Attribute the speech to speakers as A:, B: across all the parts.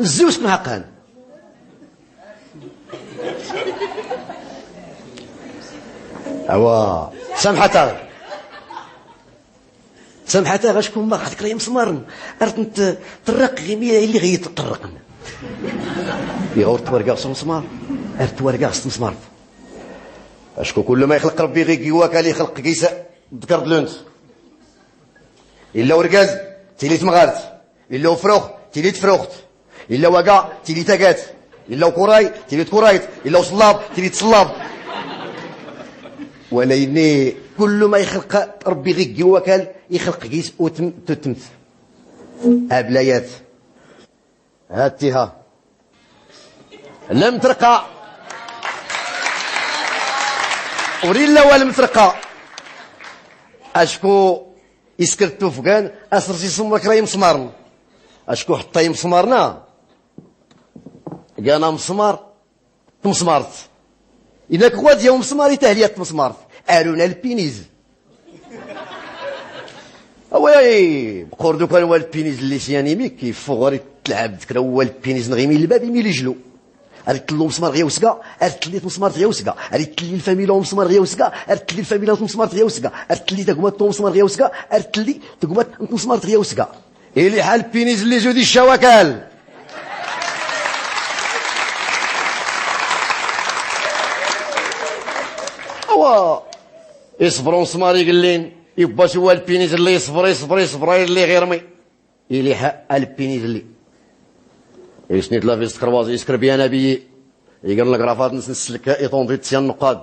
A: الزوج شكون حقان؟ اوا سامحتها سامحتها غشكون ما خاطك راهي مسمارن ارت طرق غيميه اللي غيتطرقن يغور تورقا في مسمار ارت ورقا في مسمار اشكو كل ما يخلق ربي غير كيواك اللي يخلق كيسا ذكرت لونت الا ورقاز تيلي تمغارت الا فروخ تيلي تفروخت الا وقع تيلي تاكات الا كوراي تيلي تكورايت الا صلاب تيلي تصلاب وليني كل ما يخلق ربي غير كيواك يخلق كيس وتتمت ابلايات هاتيها لم ترقى وريلا ولا مترقى اشكو يسكرتو فكان اسرسي سمك راهي مسمارن اشكو حطاي مسمارنا قانا مسمار تمسمارت اذا كواد يوم مسماري تهليه تمسمارت قالونا البينيز اوي بقردو كان هو البينيز اللي سيانيمي كيفوغ تلعب ذكرى هو البينيز نغيمي الباب يميل يجلو قالت له مسمار غير وسكا قالت لي مسمار غير وسكا قالت لي الفاميلا مسمار غير وسكا قالت لي الفاميلا مسمار غير وسكا قالت لي تقوم مسمار غير وسكا قالت لي تقوم مسمار غير وسكا اللي حال بينيز اللي جودي الشواكال اوا يصبروا مسماري قلين يبا هو البينيز اللي يصبر اللي غير مي اللي حق البينيز اللي يسنيت لا فيست كروازي يسكر بيانا بي يقول لك رافات نسلك يطوندي تسيان نقاد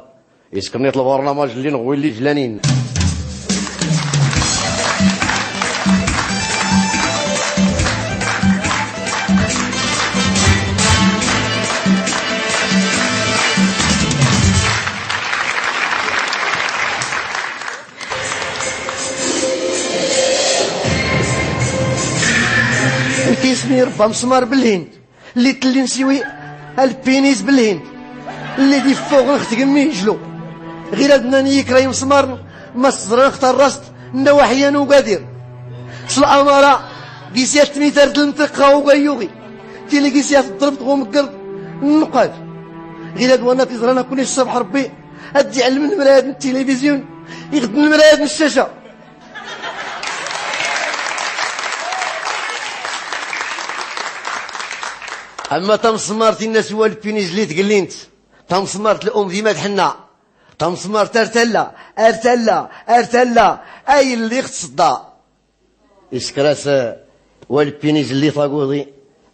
A: يسكرنيت البرنامج اللي نغوي اللي جلانين كيسمي ربا مسمار بالهند اللي تلي نسيوي البينيز بالهند اللي دي فوق نختك ميجلو غير هادنا نيك راهي مسمار ما صدر نختار راست نواحيا وقادير صل امارة كيسيات ميتر المنطقة وقيوغي تيلي كيسيات ضربت ومقر النقاد غير هاد وانا تيزرانا كل الصبح ربي هادي علم المرايات من التلفزيون يخدم المرايات من الشاشة اما تمسمارتي الناس هو البينيز اللي تقلينت تمسمارت الام ديما تحنا تمسمارت ارتلا اي اللي اختصدا اسكراس والبينيز اللي طاقوضي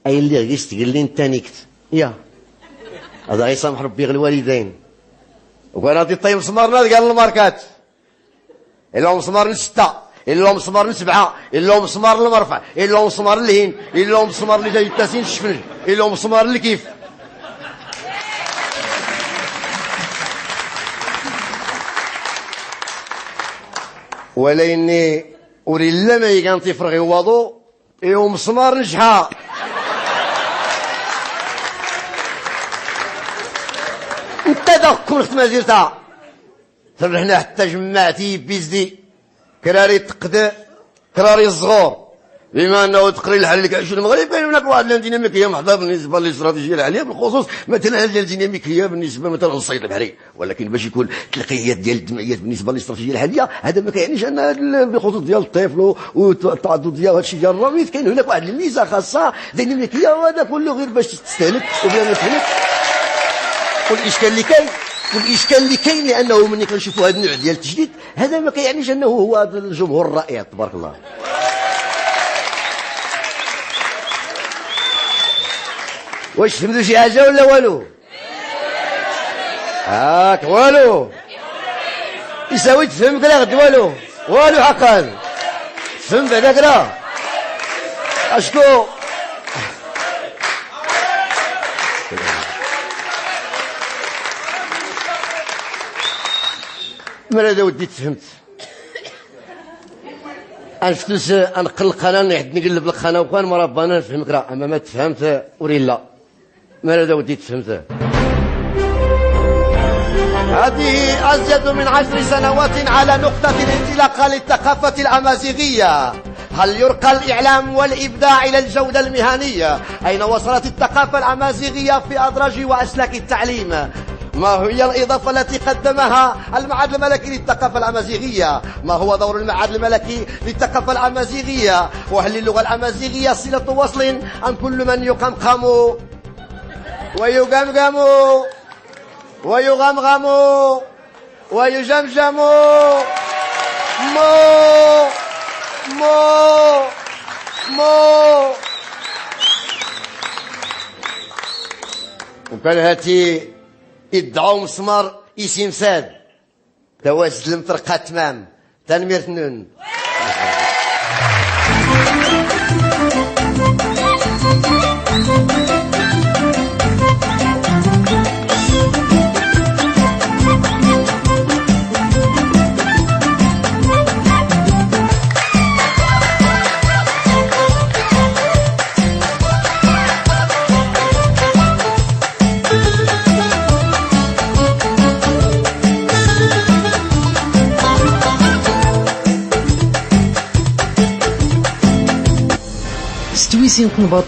A: اي اللي غيست تقلين تانيكت يا هذا يسامح ربي الوالدين وكان هادي طيب مسمارنا قال الماركات الا مسمار ستة الا مسمار سبعة الا مسمار المرفع الا مسمار الهين الا مسمار اللي جاي التاسين الشفنج الا مسمار اللي كيف وليني وري لما يكان تفرغي وضو ايو مسمار نجحا انت داكم اخت مازيرتا فرحنا حتى جمعتي بيزدي كراري تقدا كراري الصغور بما انه تقري الحل اللي كيعيشوا المغرب كاين هناك واحد الديناميكيه محضه بالنسبه للاستراتيجيه العاليه بالخصوص مثلا هذه الديناميكيه بالنسبه مثلا للصيد البحري ولكن باش يكون تلقيات ديال الدمعيات بالنسبه للاستراتيجيه الحاليه هذا ما كيعنيش ان بخصوص ديال الطفل والتعدد ديال هذا الشيء ديال الرميد كاين هناك واحد الميزه خاصه ديناميكيه وهذا كله غير باش تستهلك وبلا ما تهلك والاشكال اللي كاين لانه ملي كنشوفوا هذا النوع ديال التجديد هذا ما كيعنيش انه هو هذا الجمهور الرائع تبارك الله واش فهمتوا شي حاجه ولا والو هاك والو يساوي تفهم كلا غد والو حقا تفهم بعدا كلا اشكو مرة ودي تفهمت انفتس انقل القناه نحد نقلب القناه وكان مربانا نفهمك راه اما ما تفهمت وريلا مرة ودي تفهمت هذه أزيد من 10 سنوات على نقطة الانطلاقة للثقافة الأمازيغية هل يرقى الإعلام والإبداع إلى الجودة المهنية؟ أين وصلت الثقافة الأمازيغية في أدراج وأسلاك التعليم؟ ما هي الإضافة التي قدمها المعهد الملكي للثقافة الأمازيغية؟ ما هو دور المعهد الملكي للثقافة الأمازيغية؟ وهل للغة الأمازيغية صلة وصل أم كل من يقمقم ويقمقم ويغمغم ويجمجم مو مو مو وكان هاتي يدعو مسمار اسم ساد تواجد المطرقة تمام تنمير تنون.
B: ستويسين كنباط